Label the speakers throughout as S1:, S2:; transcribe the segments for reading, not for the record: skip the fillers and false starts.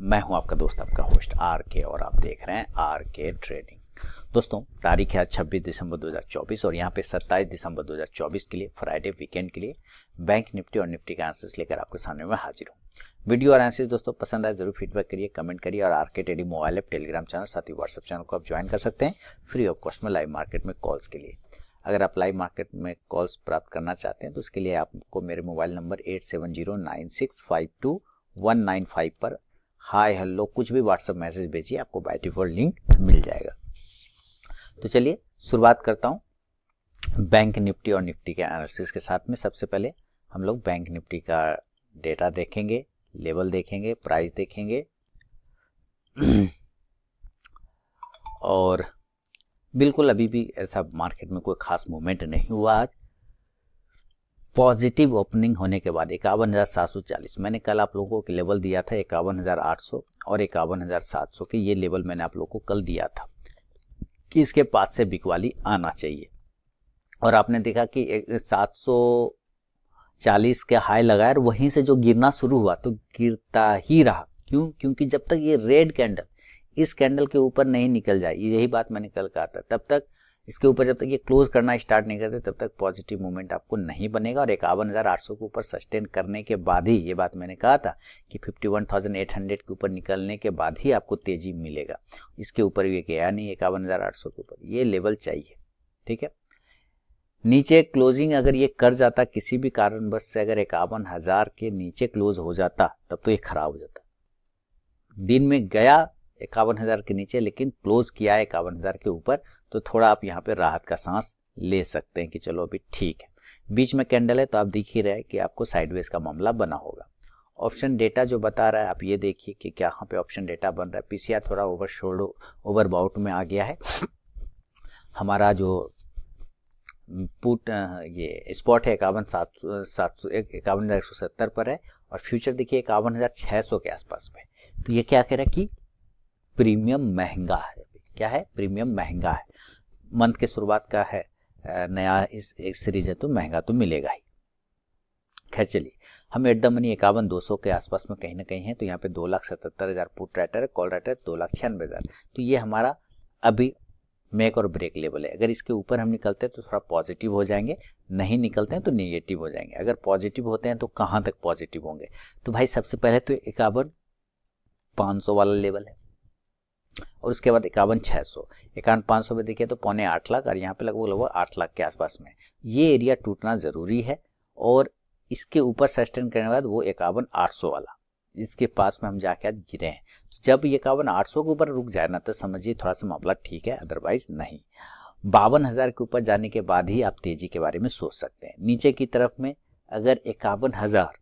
S1: मैं हूं आपका दोस्त, आपका होस्ट आर के, और आप देख रहे हैं आर के ट्रेडिंग। दोस्तों, तारीख है 26 दिसंबर 2024 और यहाँ पे 27 दिसंबर 2024 के लिए फ्राइडे वीकेंड के लिए बैंक निफ्टी और निफ्टी का आंसर्स लेकर आपके सामने में हाजिर हूँ। वीडियो और आंसर्स दोस्तों पसंद आए जरूर फीडबैक करिए, कमेंट करिए, और आर के trading mobile app, Telegram channel, साथ ही व्हाट्सएप चैनल को आप ज्वाइन कर सकते हैं फ्री ऑफ कॉस्ट में लाइव मार्केट में कॉल्स के लिए। अगर आप लाइव मार्केट में कॉल्स प्राप्त करना चाहते हैं तो उसके लिए आपको मेरे मोबाइल नंबर 8709652195 पर हाय हेलो कुछ भी व्हाट्सएप मैसेज भेजिए, आपको बाय डिफॉल्ट लिंक मिल जाएगा। तो चलिए शुरुआत करता हूं बैंक निफ्टी और निफ्टी के एनालिसिस के साथ में। सबसे पहले हम लोग बैंक निफ्टी का डेटा देखेंगे, लेवल देखेंगे, प्राइस देखेंगे और बिल्कुल अभी भी ऐसा मार्केट में कोई खास मूवमेंट नहीं हुआ। आज पॉजिटिव ओपनिंग होने के बाद 51,740, मैंने कल आप लोगों को लेवल दिया था 51,800 और 51,700 के, ये लेवल मैंने आप लोगों को कल दिया था कि इसके पास से बिकवाली आना चाहिए। और आपने देखा कि 740 के हाई लगाया और वहीं से जो गिरना शुरू हुआ तो गिरता ही रहा। क्यों? क्योंकि जब तक ये रेड कैंडल इस कैंडल के ऊपर नहीं निकल जाए, यही बात मैंने कल कहा था, तब तक इसके ऊपर जब तक ये क्लोज करना स्टार्ट नहीं करते तब तक पॉजिटिव मूवमेंट आपको नहीं बनेगा। और 51,800 के ऊपर सस्टेन करने के बाद ही, ये बात मैंने कहा था कि 51,800 के ऊपर निकलने के बाद ही आपको तेजी मिलेगा। इसके ऊपर ये गया नहीं, 51,800 के ऊपर ये लेवल चाहिए, ठीक है। नीचे क्लोजिंग अगर ये कर जाता किसी भी कारणवश से, अगर 51,000 के नीचे क्लोज हो जाता तब तो ये खराब हो जाता। दिन में गया 51,000 के नीचे लेकिन क्लोज किया 51,000 के ऊपर, तो थोड़ा आप यहाँ पे राहत का सांस ले सकते हैं कि चलो अभी ठीक है। बीच में कैंडल है तो आप दिख ही रहे कि आपको साइडवेज का मामला बना होगा। ऑप्शन डेटा जो बता रहा है आप ये देखिए कि क्या यहाँ पे ऑप्शन डेटा बन रहा है। पीसीआर थोड़ा ओवरबाउट में आ गया है। हमारा जो पुट ये स्पॉट है 51,170 पर है और फ्यूचर देखिए 51,600 के आसपास में। तो ये क्या कह रहा है कि प्रीमियम महंगा है। क्या है? प्रीमियम महंगा है। मंथ के शुरुआत का है, नया इस एक सीरीज है तो महंगा तो मिलेगा ही। खैर चलिए, हम एट द मनी 51,200 के आसपास में कहीं ना कहीं है। तो यहाँ पे 2,77,000 पुट राइटर है, कॉल राइटर 2,96,000। तो ये हमारा अभी मेक और ब्रेक लेवल है। अगर इसके ऊपर हम निकलते हैं तो थोड़ा पॉजिटिव हो जाएंगे, नहीं निकलते हैं तो नेगेटिव हो जाएंगे। अगर पॉजिटिव होते हैं तो कहाँ तक पॉजिटिव होंगे? तो भाई सबसे पहले तो 51,500 वाला लेवल है और उसके बाद 51,600, 51,500 में देखिए तो 7.25 लाख और यहाँ पे लगभग 8 लाख के आसपास में ये एरिया टूटना जरूरी है। और इसके ऊपर सस्टेन करने के बाद वो 51,800 वाला, इसके पास में हम जाके आज गिरे हैं। तो जब 51,800 के ऊपर रुक जाए ना तो समझिए थोड़ा सा मामला ठीक है, अदरवाइज नहीं। 52,000 के ऊपर जाने के बाद ही आप तेजी के बारे में सोच सकते हैं। नीचे की तरफ में अगर 51,000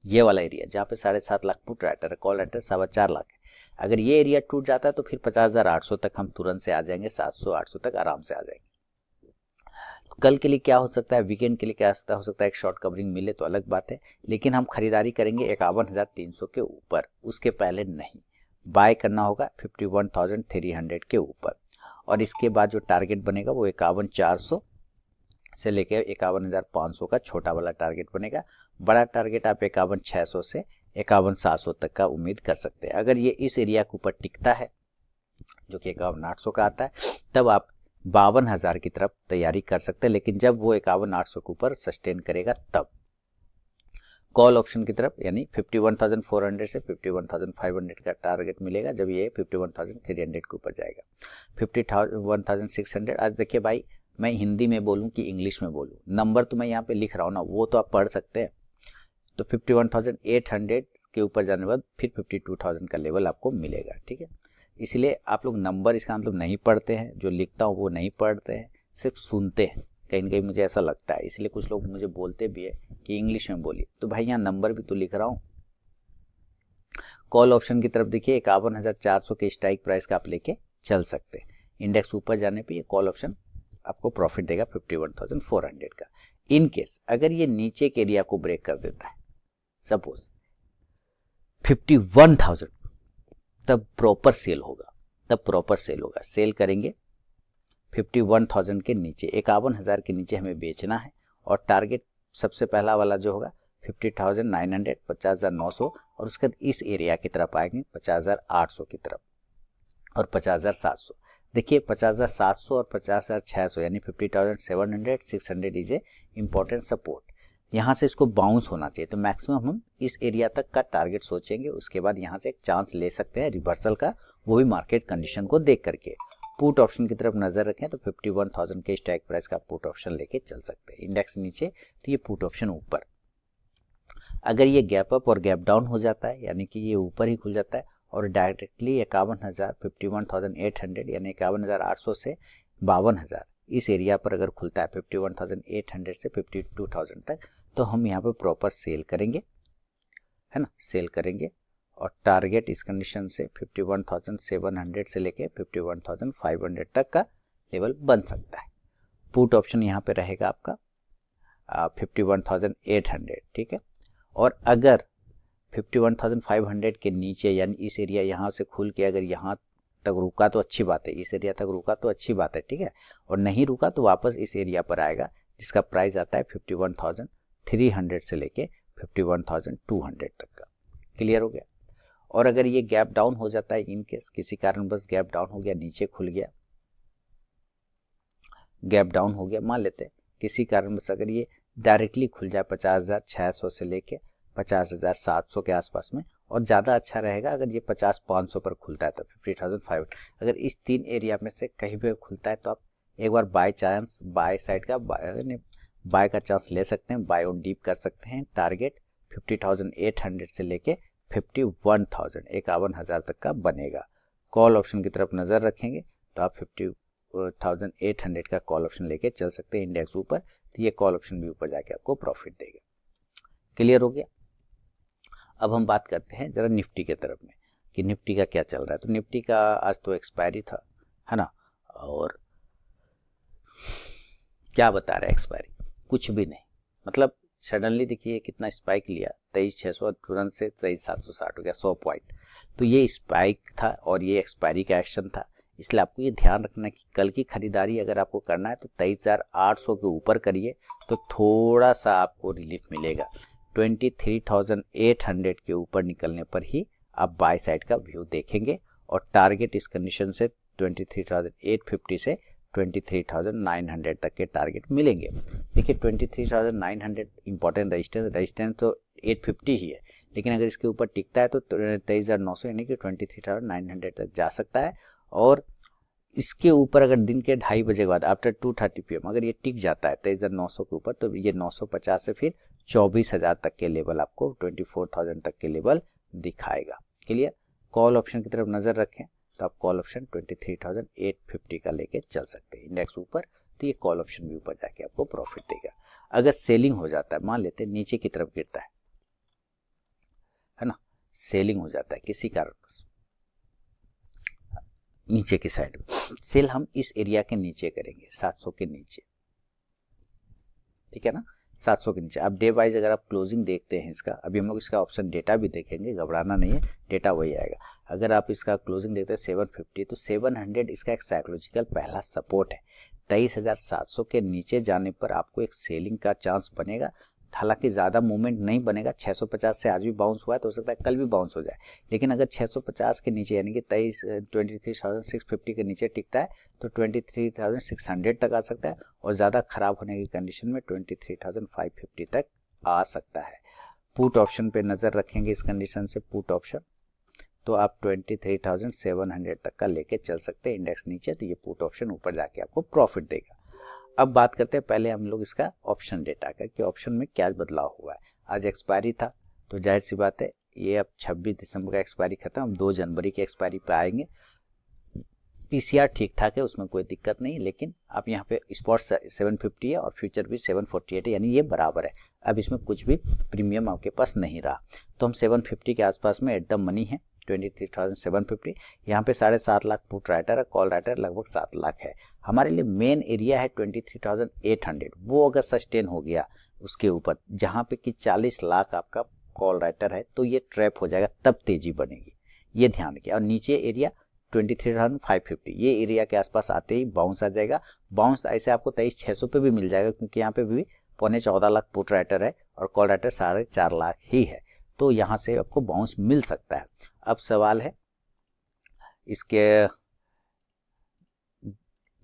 S1: ये वाला एरिया जहाँ पे 7.5 लाख पुट राइटर है, कॉल राइटर 4.25 लाख है, अगर ये एरिया टूट जाता है तो फिर 50,800 तक हम तुरंत से आ जाएंगे, 700-800 तक आराम से आ जाएंगे। तो कल के लिए क्या हो सकता है, वीकेंड के लिए क्या हो सकता है एक शॉर्ट कवरिंग मिले तो अलग बात है, लेकिन हम खरीदारी करेंगे 51,300 के ऊपर, उसके पहले नहीं। बाय करना होगा 51,300 के ऊपर और इसके बाद जो टारगेट बनेगा वो 51,400 से लेके 51,500 का छोटा वाला टारगेट बनेगा। बड़ा टारगेट आप 51,600 से 51,700 तक का उम्मीद कर सकते हैं। अगर ये इस एरिया के ऊपर टिकता है जो कि 51,800 का आता है, तब आप 52,000 की तरफ तैयारी कर सकते हैं। लेकिन जब वो 51,800 के ऊपर सस्टेन करेगा तब कॉल ऑप्शन की तरफ, यानी 51,400 से 51,500 का टारगेट मिलेगा जब ये 51,300 के ऊपर जाएगा। 51,600, आज देखिए भाई मैं हिंदी में बोलूं कि इंग्लिश में बोलूं, नंबर तो मैं यहाँ पे लिख रहा हूँ ना, वो तो आप पढ़ सकते हैं। तो 51,800 के ऊपर जाने के बाद फिर 52,000 का लेवल आपको मिलेगा, ठीक है। इसलिए आप लोग नंबर इसका मतलब नहीं पढ़ते हैं, जो लिखता हूँ वो नहीं पढ़ते हैं, सिर्फ सुनते हैं। कहीं ना कहीं मुझे ऐसा लगता है, इसलिए कुछ लोग मुझे बोलते भी है कि इंग्लिश में बोलिए। तो भाई यहाँ नंबर भी तो लिख रहा हूँ। कॉल ऑप्शन की तरफ देखिए 51,400 के स्ट्राइक प्राइस का आप लेके चल सकते हैं। इंडेक्स ऊपर जाने पे ये कॉल ऑप्शन आपको प्रॉफिट देगा 51,400 का। इन केस अगर ये नीचे के एरिया को ब्रेक कर देता है, सपोज 51,000, तब प्रॉपर सेल होगा। सेल करेंगे 51,000 के नीचे, 51,000 के नीचे हमें बेचना है और टारगेट सबसे पहला वाला जो होगा 50,900, 50,900, और उसके बाद इस एरिया की तरफ आएंगे 50,800 की तरफ और 50,700। देखिए 50,700 और 50,600 यानी 50,700, 600 इज ए इम्पोर्टेंट सपोर्ट। यहाँ से इसको बाउंस होना चाहिए, तो मैक्सिमम हम इस एरिया तक का टारगेट सोचेंगे। उसके बाद यहाँ से एक चांस ले सकते हैं रिवर्सल का, वो भी मार्केट कंडीशन को देख करके। पुट ऑप्शन की तरफ नजर रखें तो 51,000 के स्ट्राइक प्राइस का पुट ऑप्शन लेके चल सकते हैं। इंडेक्स नीचे तो ये पुट ऑप्शन ऊपर। अगर ये गैप अप और गैप डाउन हो जाता है, यानी कि ये ऊपर ही खुल जाता है और डायरेक्टली 51,000 51,800 यानी 51,800 से 52,000 इस एरिया पर अगर खुलता है 51,800 से 52,000 तक, तो हम यहाँ पे प्रॉपर सेल करेंगे, है ना, सेल करेंगे। और टारगेट इस कंडीशन से 51,700 से लेके 51,500 तक का लेवल बन सकता है। पुट ऑप्शन यहाँ पे रहेगा आपका 51,800, ठीक है। और अगर 51,500 के नीचे यानी इस एरिया यहाँ से खुल के अगर यहाँ तक रुका तो अच्छी बात है, इस एरिया तक रुका तो अच्छी बात है, ठीक है। और नहीं रुका तो वापस इस एरिया पर आएगा जिसका प्राइस आता है 51,300 से लेके 51,200 तक का। क्लियर हो गया। और अगर ये गैप डाउन हो जाता है, इन केस किसी कारण बस गैप डाउन हो गया, नीचे खुल गया, गैप डाउन हो गया, मान लेते हैं किसी कारण बस अगर ये डायरेक्टली खुल जाए 50,600 से लेके 50,700 के आसपास में, और ज़्यादा अच्छा रहेगा अगर ये 50,500 पर खुलता है तो 50,500। अगर इस तीन एरिया में से कहीं पे खुलता है तो आप एक बार बाय चांस बाय साइड का बाय का चांस ले सकते हैं, बाय ऑन डीप कर सकते हैं। टारगेट 50,800 से लेके 51,000 51,000 तक का बनेगा। कॉल ऑप्शन की तरफ नज़र रखेंगे तो आप 50,800 का कॉल ऑप्शन लेके चल सकते हैं। इंडेक्स ऊपर तो ये कॉल ऑप्शन भी ऊपर जाके आपको प्रॉफिट देगा। क्लियर हो गया। अब हम बात करते हैं जरा निफ्टी के तरफ में कि निफ्टी का क्या चल रहा है। तो निफ्टी का आज तो एक्सपायरी था, है ना, और क्या बता रहा है एक्सपायरी, कुछ भी नहीं। मतलब सडनली देखिए कितना स्पाइक लिया, 23,600 तुरंत से 23,760 हो गया, 100 पॉइंट। तो ये स्पाइक था और ये एक्सपायरी का एक्शन था। इसलिए आपको ये ध्यान रखना है कि कल की खरीदारी अगर आपको करना है तो 23,800 के ऊपर करिए तो थोड़ा सा आपको रिलीफ मिलेगा। 23,800 के ऊपर निकलने पर ही आप बाय साइड का व्यू देखेंगे और टारगेट इस कंडीशन से 23,850 से 23,900 तक के टारगेट मिलेंगे। देखिए 23,900 इंपॉर्टेंट रेजिस्टेंस तो 850 ही है, लेकिन अगर इसके ऊपर टिकता है तो 23,900 यानी कि 23,900 तक जा सकता है। और इसके ऊपर अगर दिन के 2:30 बजे के बाद आफ्टर 2:30 PM अगर ये टिक जाता है 23,900 के ऊपर तो ये 950 से फिर 24,000 तक के लेवल आपको 24,000 तक के लेवल दिखाएगा। क्लियर। कॉल ऑप्शन की तरफ नजर रखें तो आप कॉल ऑप्शन 23,850 का लेके चल सकते हैं। इंडेक्स ऊपर तो ये कॉल ऑप्शन भी ऊपर जाके आपको प्रॉफिट देगा। अगर सेलिंग हो जाता है, मान लेते हैं नीचे की तरफ गिरता है ना, सेलिंग हो जाता है किसी कारण नीचे की साइड में, सेल हम इस एरिया के नीचे करेंगे 700 के नीचे, ठीक है ना, 700 के नीचे। अब डे वाइज अगर आप क्लोजिंग देखते हैं इसका, अभी हम लोग इसका ऑप्शन डेटा भी देखेंगे, घबराना नहीं है, डेटा वही आएगा। अगर आप इसका क्लोजिंग देखते हैं 750 तो 700 इसका एक साइकोलॉजिकल पहला सपोर्ट है। 23,700 के नीचे जाने पर आपको एक सेलिंग का चांस बनेगा। हालांकि ज़्यादा मूवमेंट नहीं बनेगा, 650 से आज भी बाउंस हुआ है तो हो सकता है कल भी बाउंस हो जाए, लेकिन अगर 650 के नीचे यानी कि 23,650 के नीचे टिकता है तो 23,600 तक आ सकता है, और ज़्यादा खराब होने की कंडीशन में 23,550 तक आ सकता है। पुट ऑप्शन पे नज़र रखेंगे इस कंडीशन से, पुट ऑप्शन तो आप 23,700 तक का लेके चल सकते हैं। इंडेक्स नीचे तो ये पुट ऑप्शन ऊपर जाके आपको प्रॉफिट देगा। अब बात करते हैं पहले हम लोग इसका ऑप्शन डेटा का कि ऑप्शन में क्या बदलाव हुआ है। आज एक्सपायरी था तो जाहिर सी बात है ये अब 26 दिसंबर का एक्सपायरी खत्म, हम 2 जनवरी की एक्सपायरी पे आएंगे। पीसीआर ठीक ठाक है, उसमें कोई दिक्कत नहीं, लेकिन आप यहाँ पे स्पॉट 750 है और फ्यूचर भी 748 है, यानी ये बराबर है। अब इसमें कुछ भी प्रीमियम आपके पास नहीं रहा, तो हम 750 के आसपास में एट द मनी है 23,750। यहाँ पे 7.5 लाख पुट राइटर है, कॉल राइटर लगभग 7 लाख है। हमारे लिए मेन एरिया है 23,800, वो अगर सस्टेन हो गया उसके ऊपर जहाँ पे कि 40 लाख आपका कॉल राइटर है तो ये ट्रैप हो जाएगा, तब तेजी बनेगी, ये ध्यान रखिए। और नीचे एरिया 23,550 ये एरिया के आसपास आते ही बाउंस आ जाएगा। बाउंस ऐसे आपको 23,600 पे भी मिल जाएगा क्योंकि यहाँ पे भी 14.25 लाख पुट राइटर है और कॉल राइटर 4.5 लाख ही है, तो यहाँ से आपको बाउंस मिल सकता है। अब सवाल है इसके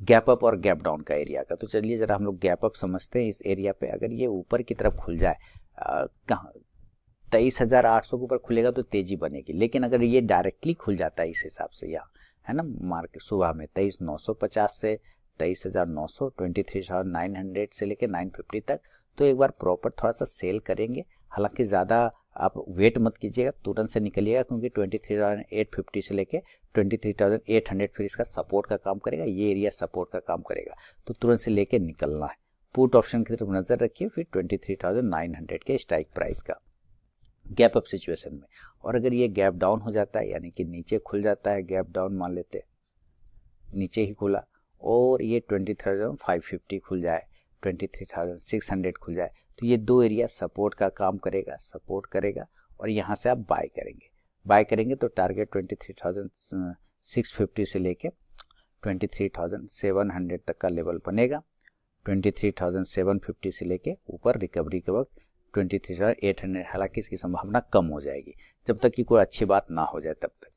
S1: गैप अप और गैप डाउन का एरिया का। तो चलिए जरा हम लोग गैप अप समझते हैं। इस एरिया पे अगर ये ऊपर की तरफ खुल जाए, कहाँ 23,800 के ऊपर खुलेगा तो तेजी बनेगी, लेकिन अगर ये डायरेक्टली खुल जाता है इस हिसाब से यहाँ, है ना, मार्केट सुबह में 23,950 से 23,900, 23,900 से लेके 950 तक, तो एक बार प्रॉपर थोड़ा सा सेल करेंगे। हालांकि ज़्यादा आप वेट मत कीजिएगा, तुरंत से निकलिएगा, क्योंकि 23,850 से लेके 23,800 फिर इसका सपोर्ट का काम करेगा, ये एरिया सपोर्ट का काम करेगा, तो तुरंत से लेके निकलना है। पुट ऑप्शन की तरफ नजर रखिए, फिर 23,900 के स्ट्राइक प्राइस का गैप अप सिचुएशन में। और अगर ये गैप डाउन हो जाता है, यानी कि नीचे खुल जाता है, गैप डाउन मान लेते हैं, नीचे ही खुला और ये 20,550 खुल जाए, 23,600 खुल जाए, तो ये दो एरिया सपोर्ट का काम करेगा, सपोर्ट करेगा, और यहाँ से आप बाय करेंगे तो टारगेट 23,650 से लेके 23,700 तक का लेवल बनेगा। 23,750 से लेके ऊपर रिकवरी के वक्त 23,800, हालांकि इसकी संभावना कम हो जाएगी जब तक कि कोई अच्छी बात ना हो जाए तब तक।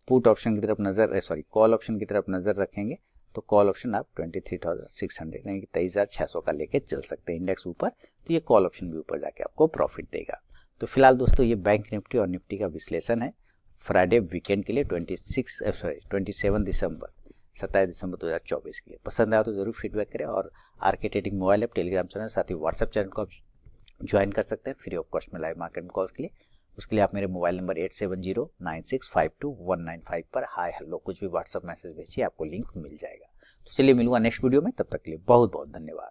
S1: पुट ऑप्शन की तरफ नजर कॉल ऑप्शन की तरफ नजर रखेंगे, तो कॉल ऑप्शन आप 23,600 यानी कि 23,600 का लेके चल सकते हैं। इंडेक्स ऊपर तो ये कॉल ऑप्शन भी ऊपर जाके आपको प्रॉफिट देगा। तो फिलहाल दोस्तों ये बैंक निफ्टी और निफ्टी का विश्लेषण है फ्राइडे वीकेंड के लिए 27 दिसंबर 2024 के लिए। पसंद आया तो जरूर फीडबैक करें, और RK trading mobile app, Telegram channel, साथ ही व्हाट्सएप चैनल को आप ज्वाइन कर सकते हैं फ्री ऑफ कॉस्ट में लाइव मार्केट कॉल्स के लिए। उसके लिए आप मेरे मोबाइल नंबर 8709652195 पर हाय हेलो कुछ भी व्हाट्सएप मैसेज भेजिए, आपको लिंक मिल जाएगा। तो चलिए मिलूंगा नेक्स्ट वीडियो में, तब तक के लिए बहुत बहुत धन्यवाद।